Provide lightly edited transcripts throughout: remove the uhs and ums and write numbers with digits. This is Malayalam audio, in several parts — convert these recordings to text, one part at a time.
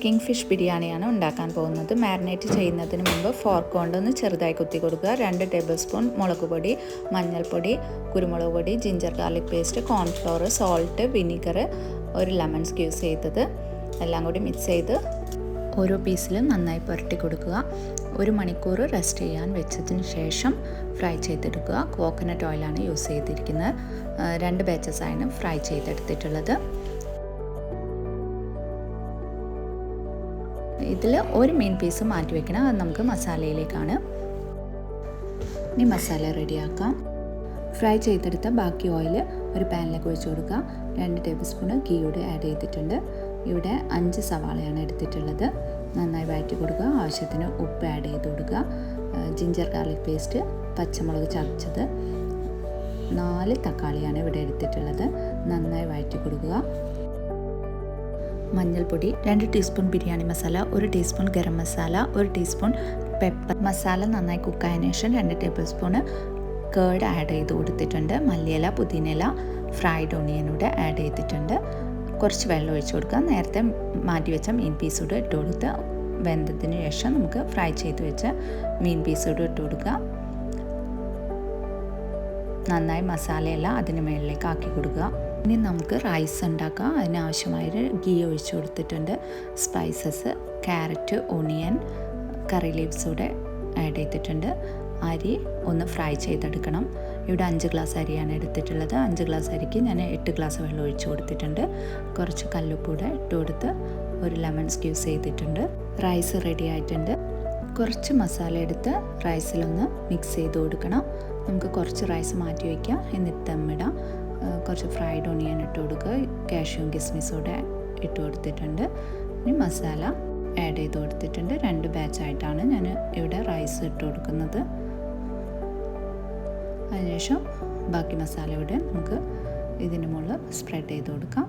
കിങ് ഫിഷ് ബിരിയാണിയാണ് ഉണ്ടാക്കാൻ പോകുന്നത്. മാരിനേറ്റ് ചെയ്യുന്നതിന് മുമ്പ് ഫോർക്ക് കൊണ്ടൊന്ന് ചെറുതായി കുത്തി കൊടുക്കുക. 2 ടേബിൾ സ്പൂൺ മുളക് പൊടി, മഞ്ഞൾപ്പൊടി, കുരുമുളക് പൊടി, ginger garlic paste, cornflour, salt, vinegar, ഒരു ലെമൺ സ്ക്യൂസ് ചെയ്തത് എല്ലാം കൂടി മിക്സ് ചെയ്ത് ഓരോ പീസിലും നന്നായി പുരട്ടി കൊടുക്കുക. 1 മണിക്കൂർ റെസ്റ്റ് ചെയ്യാൻ വെച്ചതിന് ശേഷം ഫ്രൈ ചെയ്തെടുക്കുക. കോക്കനട്ട് ഓയിലാണ് യൂസ് ചെയ്തിരിക്കുന്നത്. 2 ബാച്ചസ് ആണ് ഫ്രൈ ചെയ്തെടുത്തിട്ടുള്ളത്. ഇതിൽ ഒരു മെയിൻ പീസ് മാറ്റി വയ്ക്കണം. അത് നമുക്ക് മസാലയിലേക്കാണ്. ഇനി മസാല റെഡിയാക്കാം. ഫ്രൈ ചെയ്തെടുത്ത ബാക്കി ഓയിൽ ഒരു പാനിലേക്ക് ഒഴിച്ച് കൊടുക്കുക. 2 ടേബിൾ സ്പൂൺ ഗീ കൂടി ആഡ് ചെയ്തിട്ടുണ്ട്. ഇവിടെ 5 സവാളയാണ് എടുത്തിട്ടുള്ളത്. നന്നായി വഴറ്റി കൊടുക്കുക. ആവശ്യത്തിന് ഉപ്പ് ആഡ് ചെയ്ത് കൊടുക്കുക. ജിഞ്ചർ ഗാർലിക് പേസ്റ്റ്, പച്ചമുളക് ചതച്ചത്, 4 തക്കാളിയാണ് ഇവിടെ എടുത്തിട്ടുള്ളത്. നന്നായി വഴറ്റി കൊടുക്കുക. മഞ്ഞൾപ്പൊടി, 2 teaspoon biryani masala, 1 teaspoon garam masala, 1 teaspoon pepper masala നന്നായി കുക്കായതിനു ശേഷം 2 ടേബിൾ സ്പൂൺ കേർഡ് ആഡ് ചെയ്ത് കൊടുത്തിട്ടുണ്ട്. മല്ലിയില, പുതിനയില, ഫ്രൈഡ് ഓണിയനൂടെ ആഡ് ചെയ്തിട്ടുണ്ട്. കുറച്ച് വെള്ളം ഒഴിച്ച് കൊടുക്കുക. നേരത്തെ മാറ്റി വെച്ച മീൻ പീസ് കൂടെ ഇട്ട് കൊടുത്ത് വെന്തതിന് ശേഷം നമുക്ക് ഫ്രൈ ചെയ്ത് വെച്ച മീൻ പീസ് കൂടെ ഇട്ട് കൊടുക്കുക. നന്നായി മസാലയെല്ലാം അതിന് മുകളിലേക്ക് ആക്കി കൊടുക്കുക. ഇനി നമുക്ക് റൈസ് ഉണ്ടാക്കാം. അതിനാവശ്യമായ ഗീ ഒഴിച്ച് കൊടുത്തിട്ടുണ്ട്. സ്പൈസസ്, ക്യാരറ്റ്, ഓണിയൻ, കറി ലീവ്സ് കൂടെ ആഡ് ചെയ്തിട്ടുണ്ട്. അരി ഒന്ന് ഫ്രൈ ചെയ്തെടുക്കണം. ഇവിടെ 5 ഗ്ലാസ് അരിയാണ് എടുത്തിട്ടുള്ളത്. 5 ഗ്ലാസ് അരിക്ക് ഞാൻ 8 ഗ്ലാസ് വെള്ളം ഒഴിച്ച് കൊടുത്തിട്ടുണ്ട്. കുറച്ച് കല്ലുപ്പൂടെ ഇട്ട് കൊടുത്ത് ഒരു ലെമൺ സ്ക്യൂസ് ചെയ്തിട്ടുണ്ട്. റൈസ് റെഡി ആയിട്ടുണ്ട്. കുറച്ച് മസാല എടുത്ത് റൈസിലൊന്ന് മിക്സ് ചെയ്ത് കൊടുക്കണം. നമുക്ക് കുറച്ച് റൈസ് മാറ്റി വയ്ക്കാം. എന്നിട്ട് ദമ്മിടാം. കുറച്ച് ഫ്രൈഡ് ഓണിയൻ ഇട്ട് കൊടുക്കുക. കാഷ്യൂം കിസ്മിസോടെ ഇട്ട് കൊടുത്തിട്ടുണ്ട്. ഇനി മസാല ആഡ് ചെയ്ത് കൊടുത്തിട്ടുണ്ട്. 2 ബാച്ചായിട്ടാണ് ഞാൻ ഇവിടെ റൈസ് ഇട്ട് കൊടുക്കുന്നത്. അതിനുശേഷം ബാക്കി മസാല ഇവിടെ നമുക്ക് ഇതിന് മുകളിൽ സ്പ്രെഡ് ചെയ്ത് കൊടുക്കാം.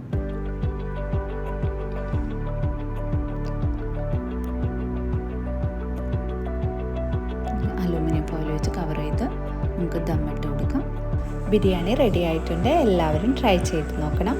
അലൂമിനിയം ഫോയിൽ വെച്ച് കവർ ചെയ്ത് നമുക്ക് ദമ്മിട്ട് കൊടുക്കാം. ബിരിയാണി റെഡി ആയിട്ടുണ്ട്. എല്ലാവരും ട്രൈ ചെയ്ത് നോക്കണം.